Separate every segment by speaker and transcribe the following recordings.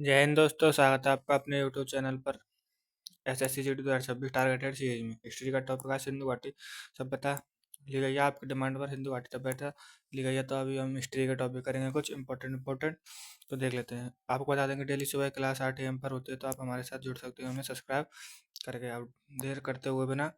Speaker 1: जय हिंद दोस्तों, स्वागत है आपका अपने यूट्यूब चैनल पर। एसएससी जीडी 2026 टारगेटेड सीरीज में हिस्ट्री का टॉपिक है सिंधु घाटी सभ्यता। ली गई है आपकी डिमांड पर सिंधु घाटी सभ्यता ली गई है, तो अभी हम हिस्ट्री का टॉपिक करेंगे कुछ इंपॉर्टेंट तो देख लेते हैं। आपको बता देंगे डेली सुबह क्लास 8 AM पर होती है, तो आप हमारे साथ जुड़ सकते हैं। हमें सब्सक्राइब करके आप देर करते हुए बिना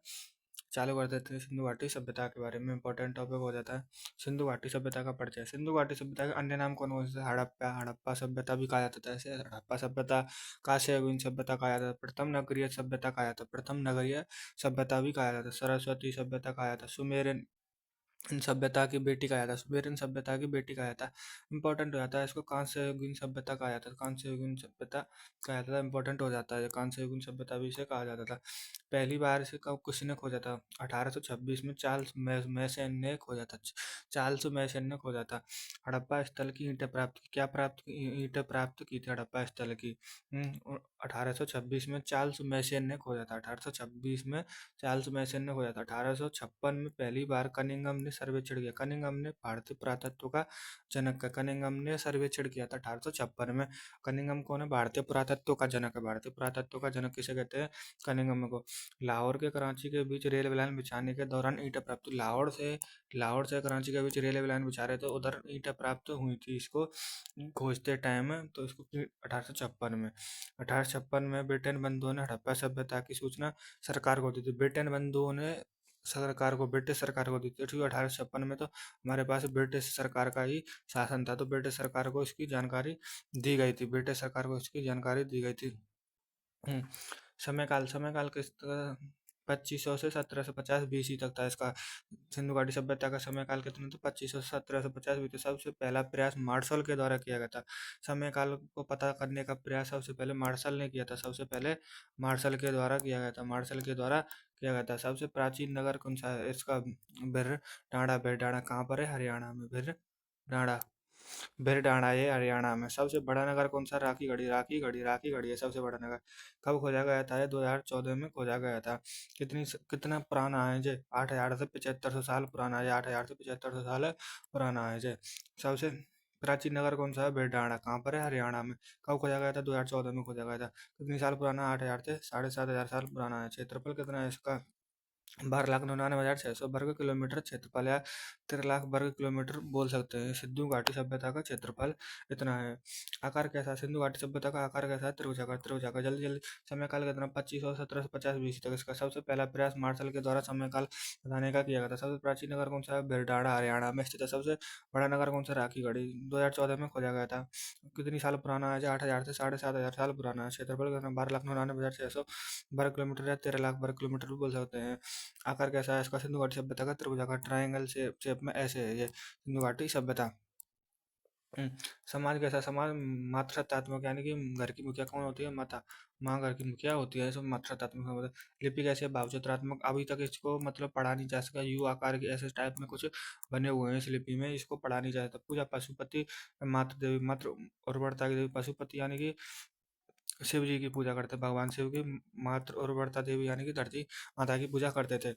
Speaker 1: चालू कर देते हैं। सिंधु घाटी सभ्यता के बारे में इंपॉर्टेंट टॉपिक हो जाता है। सिंधु घाटी सभ्यता का परिचय। सिंधु घाटी सभ्यता के अन्य नाम कौन कौन से? हड़प्पा हड़प्पा सभ्यता भी कहा जाता है। ऐसे हड़प्पा सभ्यता, कांस्य सभ्यता कहा जाता है, प्रथम नगरीय सभ्यता कहा जाता है, प्रथम नगरीय सभ्यता भी कहा जाता है, सरस्वती सभ्यता कहा जाता है, सुमेरन सभ्यता की बेटी कहा जाता है, सुमेरन सभ्यता की बेटी कहा जाता है। इंपॉर्टेंट हो जाता है इसको। कांस्य युगीन सभ्यता कहा जाता है, कांस्य युगीन सभ्यता कहा जाता था। इंपॉर्टेंट हो जाता है, कांस्य युगीन सभ्यता भी इसे कहा जाता था। पहली बार इसे कब किसने खोजा था? 1826 में चार्ल्स मैसन ने खोजा था। चार्ल्स मैसन ने खोजा था। हड़प्पा स्थल की ईंटें प्राप्त की। क्या प्राप्त की? ईंटें प्राप्त की थी हड़प्पा स्थल की। 1826 में चार्ल्स मैसन ने खोजा था। 1826 में चार्ल्स मैसन ने खोजा था। 1856 में पहली बार कनिंघम ने सर्वेक्षण किया। कनिंघम ने भारतीय पुरातत्व का जनक है। कनिंघम ने सर्वेक्षण किया था 1856 में। कनिंघम कौन है? भारतीय पुरातत्व का जनक है। भारतीय पुरातत्व का जनक किसे कहते हैं? कनिंघम को। लाहौर के कराची के बीच रेलवे लाइन बिछाने के दौरान ईंटें प्राप्त। लाहौर से कराची के बीच रेलवे लाइन बिछा रहे थे, उधर ईंटें प्राप्त हुई थी इसको खोजते टाइम। तो इसको 1856 में। 1856 में ब्रिटेन बंधुओं ने हड़प्पा सभ्यता की सूचना सरकार को दी थी। ब्रिटेन बंधुओं ने सरकार को, ब्रिटिश सरकार को दी थी। ठीक है, 1856 में तो हमारे पास ब्रिटिश सरकार का ही शासन था, तो ब्रिटिश सरकार को इसकी जानकारी दी गई थी। ब्रिटिश सरकार को इसकी जानकारी दी गई थी। हम्म, समय काल किस 2500 से 1750 BC तक था इसका। सिंधु घाटी सभ्यता का समय काल कितना था? 2500 से 1750 बीते। सबसे पहला प्रयास मार्शल के द्वारा किया गया था। समय काल को पता करने का प्रयास सबसे पहले मार्शल ने किया था। सबसे पहले मार्शल के द्वारा किया गया था। मार्शल के द्वारा किया गया था। सबसे प्राचीन नगर कौन सा है इसका? बिरडाड़ा। बिरडाड़ा कहाँ पर है? हरियाणा में। बिरडाड़ा। भिरडाणा ये हरियाणा में। सबसे बड़ा नगर कौन सा? राखीगढ़ी। राखीगढ़ी है सबसे बड़ा नगर। कब खोजा गया था? ये 2014 में खोजा गया था। कितना पुराना है जे? 8,000 से 7,500 साल पुराना है। 8,000 से 7,500 साल पुराना है जे। सबसे प्राचीन नगर कौन सा है? भिरडाणा। कहाँ पर है? हरियाणा में। कब खोजा गया था? 2014 में खोजा गया था। कितनी साल पुराना? 8,000 से 7,500 साल पुराना है। क्षेत्रफल कितना है इसका? 12,99,600 वर्ग किलोमीटर क्षेत्रफल, या 13 लाख वर्ग किलोमीटर बोल सकते हैं। सिंधु घाटी सभ्यता का क्षेत्रफल इतना है। आकार कैसा है? सिंधु घाटी सभ्यता का आकार कैसा है? त्रिभुजाकार। त्रिभुजाकार। जल्दी जल्दी। समय काल कितना? 2550 BC तक। इसका सबसे पहला प्रयास मार्शल के द्वारा समय काल बताने का किया गया था। सबसे प्राचीन नगर कौन सा है? बिरडाड़ा हरियाणा में स्थित है। सबसे बड़ा नगर कौन सा? राखीगढ़ी। 2014 में खोजा गया था। कितनी साल पुराना है? 8,000 से 7,500 साल पुराना है। क्षेत्रफल कितना? 12,99,600 वर्ग किलोमीटर, या 13 लाख वर्ग किलोमीटर भी बोल सकते हैं। आकार कैसा है इसका? सिंधु घाटी सभ्यता का त्रिभुजाकार ट्रायंगल शेप में ऐसे है ये सिंधु घाटी सभ्यता। हम्म, समाज कैसा? समाज मातृसत्तात्मक, यानी कि घर की मुखिया कौन होती है? माता। माँ घर की मुखिया होती है, सब मातृसत्तात्मक होता है। लिपि कैसे है? भावचित्रात्मक। अभी तक इसको मतलब पढ़ा नहीं जा सका। यू आकार के ऐसे टाइप में कुछ बने हुए हैं इस लिपि में, इसको पढ़ा नहीं जा सकता। पूजा पशुपति, मातृ देवी, मातृ उर्वरता की देवी। पशुपति यानी कि शिव जी की पूजा करते, भगवान शिव की। मातृ उर्वरता देवी यानी कि धरती माता की पूजा करते थे।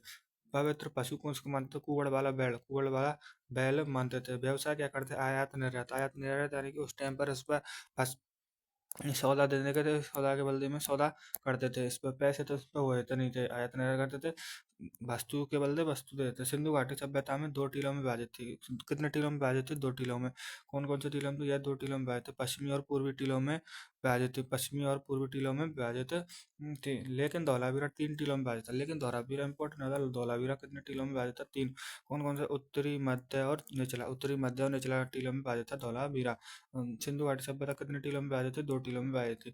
Speaker 1: पवित्र पशु कौन उसको मानते थे? कुंवड़ वाला बैल। कुंवड़ वाला बैल मानते थे। व्यवसाय क्या करते? आयात निर्यात। आयात निर्यात यानी कि उस टाइम पर उस पर सौदा देने के थे, सौदा के बदले में सौदा करते थे। इस पर पैसे तो इस पर हुए थे नहीं थे, आयात निर्यात करते थे। वस्तु के बदले वस्तु देते थे। सिंधु घाटी सभ्यता में 2 टीलों में विभाजित थी। कितने टीलों में विभाजित थी? 2 टीलों में। कौन कौन से टीलों में? यह 2 टीलों में विभाजित थे। पश्चिमी और पूर्वी टीलों में विभाजित थी। पश्चिमी और पूर्वी टीलों में विभाजित थी। लेकिन धौलावीरा 3 टीलों में विभाजित था। लेकिन धौलावीरा इंपॉर्टेंट होता है। धौलावीरा कितने टीलों में विभाजित था? 3। कौन कौन से? उत्तरी, मध्य और निचला। उत्तरी, मध्य और निचला टीलों में विभाजित था धौलावीरा। सिंधु घाटी सभ्यता कितने टीलों में विभाजित थी? 2 टीलों में विभाजित थी।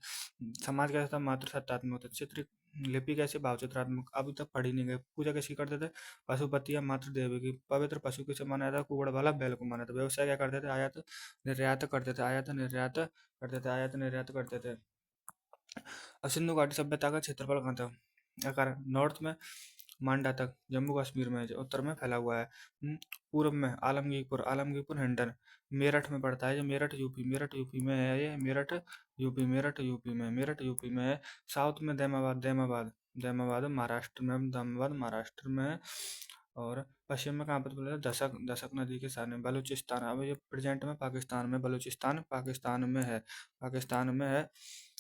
Speaker 1: समाज कैसा था? मातृसत्तात्मक था। चित्र लिपि कैसे? भावचित्रात्मक। अभी तक पढ़ी नहीं गई। पूजा कैसी करते थे? पशुपति या मातृ देवी की। पवित्र पशु किसे माना जाता है? कुगड़ वाला बैल को माना था। व्यवसाय क्या करते थे? आयात निर्यात करते थे। आयात निर्यात करते थे। आयात निर्यात करते थे। और सिंधु घाटी सभ्यता का क्षेत्रफल कहाँ था? आकार नॉर्थ में मांडा तक, जम्मू कश्मीर में, जो उत्तर में फैला हुआ है। पूर्व में आलमगीरपुर। आलमगीरपुर हिंडन मेरठ में पड़ता है। ये मेरठ यूपी, मेरठ यूपी में है। ये मेरठ यूपी, मेरठ यूपी में, मेरठ यूपी में है। साउथ में दैमाबाद। दैमाबाद महाराष्ट्र में। दैमाबाद महाराष्ट्र में है। और पश्चिम में कहाँ पर बोला दशक दशक नदी के सामने बलूचिस्तान। अब ये प्रेजेंट में पाकिस्तान में, बलूचिस्तान पाकिस्तान में है, पाकिस्तान में है।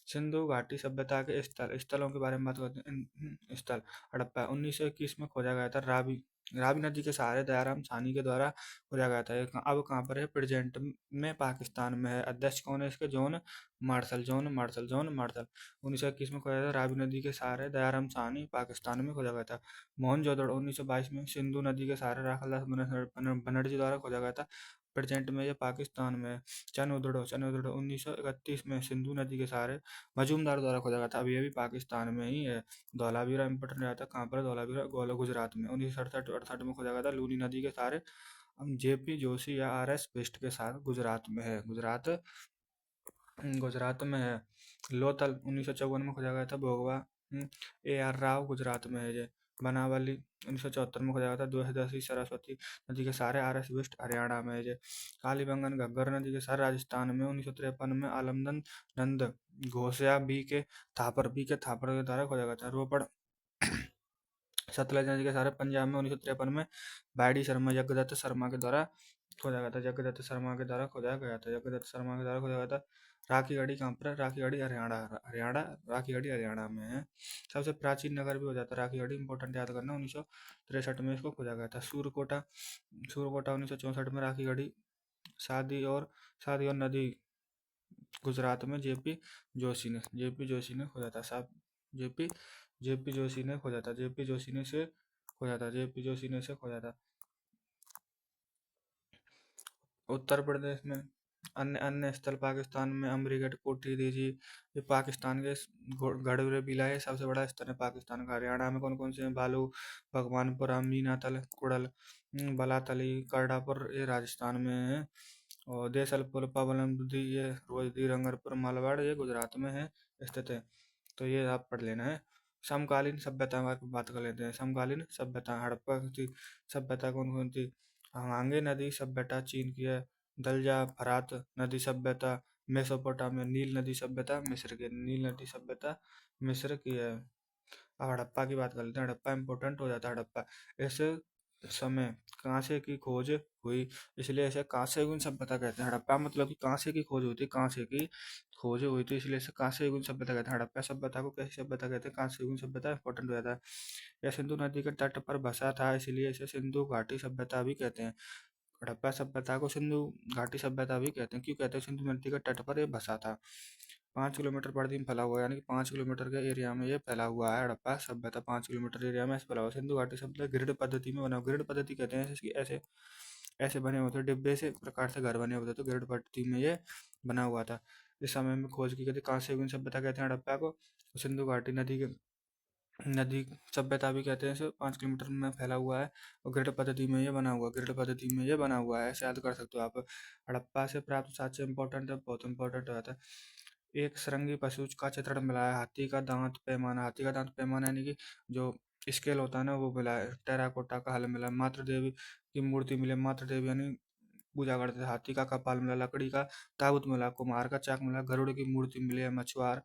Speaker 1: सिंधु घाटी सभ्यता के स्थलों के बारे में बात करते हैं। स्थल हड़प्पा 1921 में खोजा गया था। रावी रावी नदी के सहारे दयाराम साहनी के द्वारा खोजा गया था। अब कहाँ पर है? प्रेजेंट में पाकिस्तान में है। अध्यक्ष कौन है इसके? जॉन मार्शल 1921 में खोजा गया था। रावी नदी के सहारे दयाराम साहनी पाकिस्तान में खोजा गया था। मोहनजोदड़ो 1922 में सिंधु नदी के सहारे राखालदास बनर्जी द्वारा खोजा गया था। प्रेजेंट में ये पाकिस्तान में है। चनउदड़ो 1931 में सिंधु नदी के सहारे मजूमदार द्वारा खोजा गया था। अब ये भी पाकिस्तान में ही है। धौलावीरा इंपॉर्टेंट रहा था। कहाँ पर? धौलावीरा गुजरात में 1967-68 में खोजा गया था। लूनी नदी के सहारे जेपी जोशी या RS बिष्ट के साथ गुजरात में है। गुजरात में है। लोथल 1954 में खोजा गया था। भोगवा AR राव गुजरात में है। ये बनावली 1974 में खोजा गया था। 2010 सरस्वती नदी के सहारे RS बिष्ट हरियाणा में है। ये कालीबंगन घग्गर नदी के सहारे राजस्थान में 1953 में आलमदन नंद घोसिया बी के थापर के द्वारा खोजा गया था। रोपड़ सतलज नदी के सहारे पंजाब में 1953 में बैडी शर्मा जगदत्त शर्मा के द्वारा खोजा गया था। जगदत्त शर्मा के द्वारा खोजा गया था। जगदत्त शर्मा के द्वारा खोजा गया था। राखीगढ़ी कहाँ पर है? राखीगढ़ी हरियाणा हरियाणा राखीगढ़ी हरियाणा में है। सबसे प्राचीन नगर भी हो जाता है राखीगढ़ी, इंपॉर्टेंट याद करना। 1963 में इसको खोजा गया था। सूरकोटा 1964 में राखीगढ़ी। शादी और नदी गुजरात में जेपी जोशी ने खोजा था। साहब जेपी जेपी जोशी ने खोजा था। जेपी जोशी ने से खोजा था। उत्तर प्रदेश में अन्य अन्य स्थल पाकिस्तान में अमरीगढ़, कोठी दीजी, ये पाकिस्तान के गढ़वे बिला है, सबसे बड़ा स्थल है पाकिस्तान का। हरियाणा में कौन कौन से हैं? बालू, भगवानपुरा, मीनातल, कुड़ल, बलातली, करडापुर, ये राजस्थान में है। और देसलपुर, पावलमदी, ये रोजदी, रंगरपुर, मालवाड़, ये गुजरात में है स्थित है। तो ये आप पढ़ लेना है। समकालीन सभ्यता की बात कर लेते हैं। समकालीन सभ्यता हड़प्पा की सभ्यता कौन कौन थी? हांगे नदी सभ्यता चीन की है। दलजा फरात नदी सभ्यता मेसोपोटामिया। नील नदी सभ्यता मिस्र की है। अब हड़प्पा की बात कर लेते हैं। हड़प्पा इंपॉर्टेंट हो जाता है। हड़प्पा इस समय कांसे की खोज हुई, इसलिए इसे कांस्य युगीन सभ्यता कहते हैं। हड़प्पा मतलब कि कांसे की खोज हुई थी, कांसे की खोज हुई थी, इसलिए इसे कांस्य युगीन सभ्यता कहते हैं। हड़प्पा सभ्यता को कैसी सभ्यता कहते हैं? कांस्य युगीन सभ्यता इंपॉर्टेंट हो जाता है। यह सिंधु नदी के तट पर बसा था, इसलिए इसे सिंधु घाटी सभ्यता भी कहते हैं। हड़प्पा सभ्यता को सिंधु घाटी सभ्यता भी कहते हैं। क्यों कहते हैं? सिंधु नदी के तट पर ये बसा था। 5 किलोमीटर परिधि में फैला हुआ है, यानी कि 5 किलोमीटर के एरिया में ये फैला हुआ है। हड़प्पा सभ्यता 5 किलोमीटर एरिया में फैला हुआ है। सिंधु घाटी सभ्यता ग्रिड पद्धति में बना। ग्रिड पद्धति कहते हैं जैसे कि ऐसे ऐसे बने होते, डिब्बे से प्रकार से घर बने होते, तो ग्रिड पद्धति में ये बना हुआ था। इस समय में खोज की गई थी। कांस्य युगीन सभ्यता कहते हैं हड़प्पा को। सिंधु घाटी नदी सभ्यता भी कहते हैं। इसे 5 किलोमीटर में फैला हुआ है और ग्रिड पद्धति में ये बना हुआ है। ऐसे याद कर सकते हो आप। हड़प्पा से प्राप्त साक्ष्य इंपॉर्टेंट है, बहुत इंपॉर्टेंट हो जाता है। एक सरंगी पशु का चित्रण मिला है। हाथी का दांत पैमाना यानी कि जो स्केल होता है ना, वो मिला है। टेराकोटा का हल मिला। मातृ देवी की मूर्ति मिली। मातृ देवी यानी पूजा करते थे। हाथी का कपाल मिला। लकड़ी का ताबूत मिला। कुम्हार का चाक मिला। गरुड़ की मूर्ति मिली है। मछुआर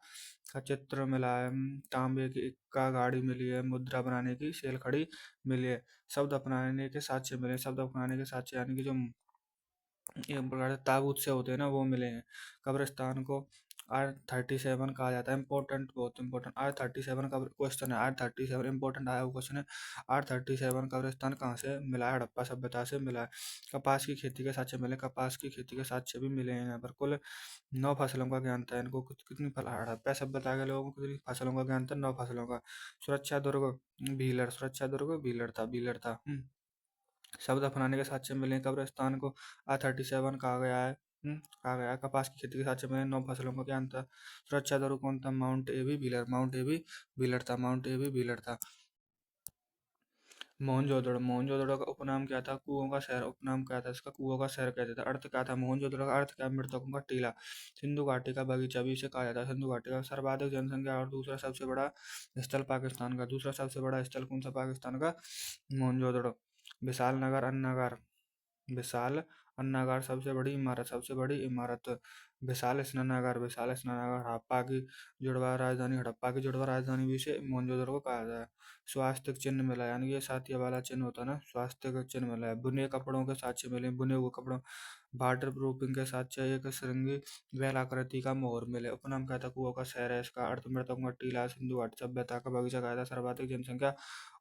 Speaker 1: का चित्र मिला है। तांबे की का गाड़ी मिली है। मुद्रा बनाने की शेलखड़ी मिली है। शब्द अपनाने के साक्ष्य यानी कि जो एक प्रकार से ताबूत से होते हैं ना, वो मिले हैं। कब्रिस्तान को R37 कहा जाता है। इंपॉर्टेंट, बहुत इंपॉर्टेंट। R37 का क्वेश्चन है। R37 इंपॉर्टेंट आया हुआ क्वेश्चन है। R37 कब्रिस्तान कहाँ से मिला है? हड़प्पा सभ्यता से मिला है। कपास की खेती के साक्ष्य मिले। कपास की खेती के साक्ष्य भी मिले हैं यहाँ पर। कुल 9 फसलों का ज्ञान था इनको। कितनी हड़प्पा सभ्यता के लोगों को कितनी फसलों का ज्ञान था? 9 फसलों का। सुरक्षा दुर्ग भीलर था। शब्द अपनाने के साक्ष्य मिले। कब्रिस्तान को R37 कहा गया है। कपास की खेती के साक्ष्य मिले। 9 फसलों का ज्ञान था। सुरक्षा दुर्ग कौन था? माउंट एबी व्हीलर था। मोहनजोदड़ो का उपनाम क्या था? कुओं का शहर। उपनाम क्या था इसका? कुओं का शहर कहते थे। अर्थ क्या था मोहनजोदड़ो का? अर्थ क्या? मृतकों का टीला। सिंधु घाटी का बगीचा भी इसे कहा जाता है। सिंधु घाटी का सर्वाधिक जनसंख्या और दूसरा सबसे बड़ा स्थल पाकिस्तान का। दूसरा सबसे बड़ा स्थल कौन सा पाकिस्तान का? मोहनजोदड़ो। विशाल नगर अन्नगर विशाल अन्नागार सबसे बड़ी इमारत, सबसे बड़ी इमारत। विशाल स्नानागार, विशाल स्नानागार। हड़प्पा की जुड़वा राजधानी भी से मोहनजोदड़ो को कहा जाता है। स्वास्थ्य चिन्ह मिला, यानी ये सातिया वाला चिन्ह होता है ना, स्वास्थ्य का चिन्ह मिला है। बुने कपड़ों के साक्ष्य मिले, बुने हुए कपड़ों, वाटर प्रूफिंग के साक्ष्य, एक श्रृंगी बेल आकृति का मोहर मिले। उपनाम क्या था? कुओं का शहर है। इसका अर्थ मृतकों का टीला, सिंधु घाटी सभ्यता का बगीचा कहा था। सर्वाधिक जनसंख्या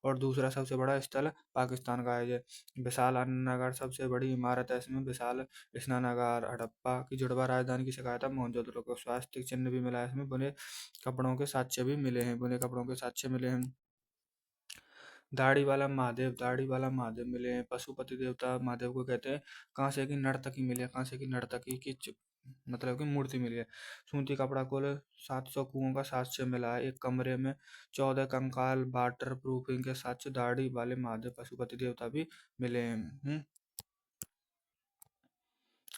Speaker 1: और दूसरा सबसे बड़ा स्थल पाकिस्तान का है ये। विशाल अन्नागार सबसे बड़ी इमारत है इसमें, विशाल स्नानागार। हड़प्पा की जुड़वा राजधानी किसे कहा था? मोहनजोदड़ो को। स्वास्थ्य चिन्ह भी मिला है इसमें, बुने कपड़ों के साक्ष्य भी मिले हैं, बुने कपड़ों के साक्ष्य मिले हैं। दाढ़ी वाला महादेव, दाढ़ी वाला महादेव मिले हैं। पशुपति देवता महादेव को कहते हैं। कांसे की नर्तकी मिली है, कांसे की नर्तकी की मतलब की मूर्ति मिली है। सूती कपड़ा कुल 700 कुओं का साक्ष्य मिला है। एक कमरे में 14 कंकाल वाटर प्रूफिंग के साक्ष्य दाढ़ी वाले महादेव पशुपति देवता भी मिले हैं।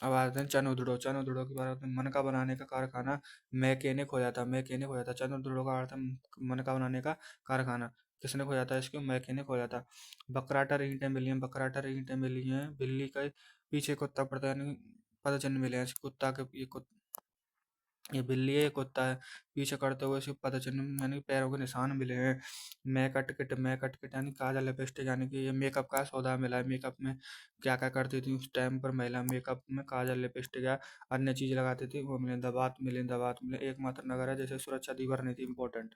Speaker 1: अब आते हैं चनोदड़ो, चनोदड़ो की बात में। मनका बनाने का कारखाना मैके ने खोजा था, मैके ने खोजा था। चनोदड़ो का अर्थ है मनका बनाने का कारखाना। किसने खोजा था इसको? मैके ने खोजा था। बकराटर ईंटें मिली हैं, बकराटर ईंटें मिली हैं। बिल्ली के पीछे कुत्ता पड़ता है, यानी पता चिन्ह मिले हैं। कुत्ता के ये बिल्ली है, ये कुत्ता है। पीछे करते हुए इसके पता चिन्ह यानी पैरों के निशान मिले हैं। मेकअप किट, मेकअप किट यानी काजल लिपस्टिक, यानी कि ये मेकअप का सौदा मिला है। मेकअप में क्या क्या करती थी उस टाइम पर महिला? मेकअप में काजल लिपस्टिक या अन्य चीज लगाती थी, वो मिले। दवात मिले, दवात मिले। एकमात्र नगर है जैसे सुरक्षा दीवार नहीं थी, इंपॉर्टेंट।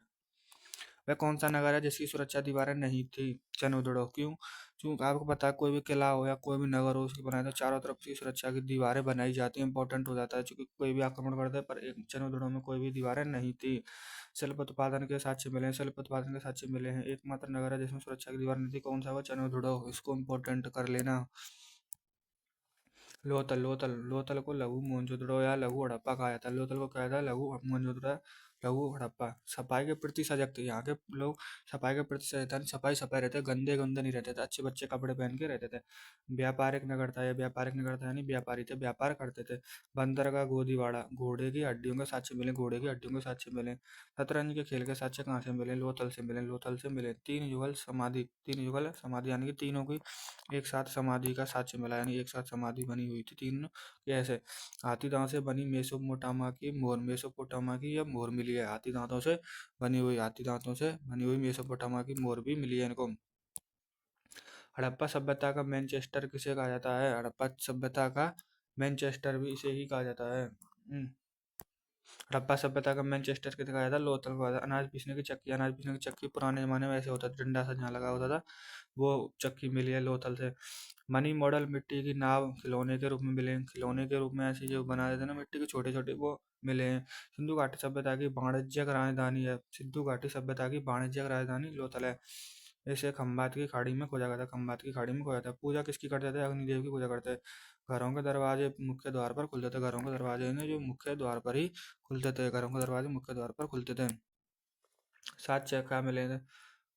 Speaker 1: वह कौन सा नगर है जिसकी सुरक्षा दीवारें नहीं थी? चनोदड़ो। क्यों? क्यों आपको पता है, कोई भी किला हो या कोई भी नगर हो, उसकी बनाए तो चारों तरफ की सुरक्षा की दीवारें बनाई जाती हैं, इंपॉर्टेंट हो जाता है, क्योंकि कोई भी आक्रमण करता है। पर एक चनोदड़ो में कोई भी दीवारें नहीं थी। शिल्प उत्पादन के साक्ष्य मिले हैं, शिल्प उत्पादन के साक्ष्य मिले हैं। एकमात्र नगर है जिसमें सुरक्षा की दीवार नहीं थी, कौन सा? वो चनोदड़ो। इसको इंपॉर्टेंट कर लेना। लोथल, लोथल, लोथल को लघु मोहनजोदड़ो या लघु हड़प्पा कहा जाता है। लोथल को कहा जाता है लघु मोहनजोदड़ो, लघु हड़प्पा। सफाई के प्रति सजग थे यहाँ के लोग, सफाई के प्रति सजग थे, सफाई सफाई रहते, गंदे गंदे नहीं रहते थे, अच्छे बच्चे कपड़े पहन के रहते थे। व्यापारिक नगर था, यह व्यापारिक नगर था, यानी व्यापारी थे, व्यापार करते थे। बंदरगाह गोदीवाड़ा, घोड़े की हड्डियों के साक्ष्य मिले, घोड़े की हड्डियों के साक्ष्य मिले। शतरंज के खेल के साक्ष्य कहाँ से मिले? लोथल से मिले, लोथल से मिले। तीन युगल समाधि, तीन युगल समाधि यानी कि तीनों की एक साथ समाधि का साक्ष्य मिला, यानी एक साथ समाधि बनी हुई थी तीन। कैसे? हाथी दांत से बनी मेसोपोटामा की मोहर, मेसोपोटामा की यह मोहर मिली है। हाथी दांतों से बनी हुई, हाथी दांतों से बनी हुई मेसोपोटामा की मोहर भी मिली है इनको। हड़प्पा सभ्यता का मैनचेस्टर किसे कहा जाता है? हड़प्पा सभ्यता का मैनचेस्टर भी इसे ही कहा जाता है। हड़प्पा सभ्यता का मैनचेस्टर किसे कहा जाता है? लोथल को कहा जाता है। अनाज पीसने की चक्की, अनाज पीसने की चक्की पुराने जमाने में ऐसे होता था, डंडा सा जहाँ लगा होता था, वो चक्की मिली है लोथल से। मनी मॉडल मिट्टी की नाव खिलौने के रूप में मिले हैं, खिलौने के रूप में ऐसे जो बना देते हैं ना मिट्टी के छोटे छोटे, वो मिले हैं। सिंधु घाटी सभ्यता की वाणिज्यिक राजधानी है, सिंधु घाटी सभ्यता की वाणिज्यिक राजधानी लोथल है। इसे खंबात की खाड़ी में खोजा गया था, खंबात की खाड़ी में खोजा था। पूजा किसकी करते थे? अग्निदेव की पूजा करते थे। घरों के दरवाजे मुख्य द्वार पर खुलते थे, घरों के दरवाजे ने जो मुख्य द्वार पर ही खुलते थे, घरों के दरवाजे मुख्य द्वार पर खुलते थे। सात चक्का मिले थे।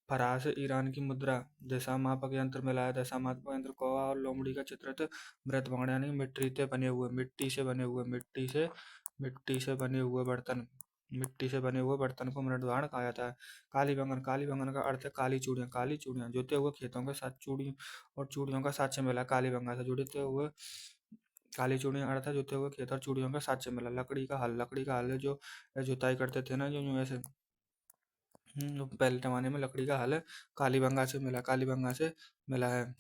Speaker 1: फरास ईरान की मुद्रा, दशा मापक यंत्र मिला है, दशा मापक यंत्र कौवा और लोमड़ी का चित्रित मृत भांड, यानी मिट्टी से बने हुए, मिट्टी से बने हुए, मिट्टी से बने हुए बर्तन, मिट्टी से बने हुए बर्तन को मृत भांड कहा जाता है। काली बंगन, काली बंगन का अर्थ है काली चूड़ियाँ, काली चूड़ियाँ। जोते हुए खेतों के साथ चूड़ी और चूड़ियों का साक्ष्य मिला, काली बंगन से जुड़ते हुए काली चूड़ियाँ अर्थ है जोते हुए खेत और चूड़ियों का साक्ष्य मिला। लकड़ी का हल, लकड़ी का हल है जो जुताई करते थे ना, जो यूं ऐसे। पहले जमाने में लकड़ी का हल कालीबंगा से मिला, कालीबंगा से मिला है।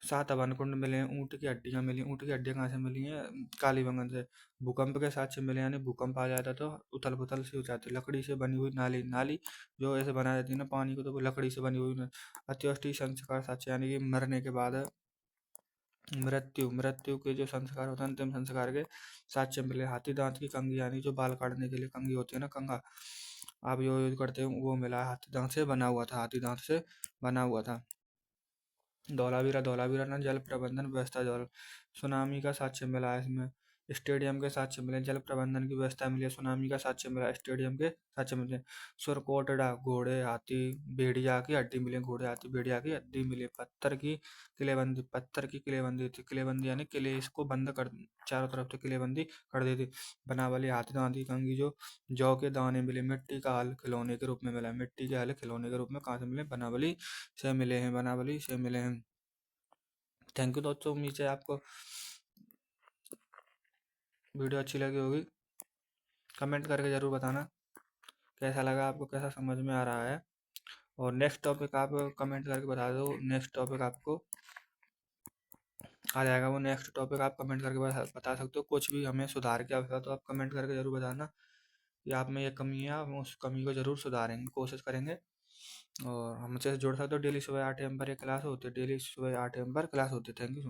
Speaker 1: 7 हवन कुंड मिले हैं। ऊँट की हड्डियाँ मिली, ऊँट की हड्डियाँ कहाँ से मिली हैं? कालीबंगन से। भूकंप के साक्ष्य मिले, यानी भूकंप आ जाता तो उथल पुथल सी हो जाती। लकड़ी से बनी हुई नाली, नाली जो ऐसे बना देती है ना पानी को, तो वो लकड़ी से बनी हुई। अंत्येष्टि संस्कार साक्ष्य, यानी कि मरने के बाद मृत्यु, मृत्यु के जो संस्कार होते हैं, अंतिम संस्कार के साक्ष्य मिले। हाथी दांत की कंघी, यानी जो बाल काटने के लिए कंघी होती है ना, कंघा आप जो यूज करते हो, वो मिला। हाथी दांत से बना हुआ था, हाथी दांत से बना हुआ था। धौलावीरा, धौलावीरा ना जल प्रबंधन व्यवस्था, जल सुनामी का साक्ष्य मिला है इसमें। स्टेडियम के साक्ष्य मिले, जल प्रबंधन की व्यवस्था मिली है। सुनामी का साक्ष्य मिला, स्टेडियम के साक्ष्य मिले। सुरकोटड़ा, घोड़े हाथी भेड़िया की हड्डी मिली, घोड़े हाथी भेड़िया की हड्डी मिली। पत्थर की किलेबंदी, पत्थर की किलेबंदी थी, किलेबंदी यानी किले इसको बंद कर, चारों तरफ से किलेबंदी कर दी थी। बनावली हाथी दांत की कंघी जो जौ के दाने मिले। मिट्टी का हल खिलौने के रूप में मिला, मिट्टी के हल खिलौने के रूप में कहाँ से मिले? बनावली से मिले हैं, बनावली से मिले हैं। थैंक यू दोस्तों, उम्मीद है आपको वीडियो अच्छी लगी होगी। कमेंट करके ज़रूर बताना कैसा लगा आपको, कैसा समझ में आ रहा है। और नेक्स्ट टॉपिक आप कमेंट करके बता दो, नेक्स्ट टॉपिक आपको आ जाएगा। वो नेक्स्ट टॉपिक आप कमेंट करके बता सकते हो। कुछ भी हमें सुधार की आवश्यकता तो आप कमेंट करके ज़रूर बताना कि आप में ये कमी है, हम उस कमी को ज़रूर सुधारेंगे, कोशिश करेंगे। और हमसे जुड़ सकते हो। डेली सुबह 8 AM पर एक क्लास होती है, डेली सुबह 8 AM पर क्लास होती है। Thank you so much.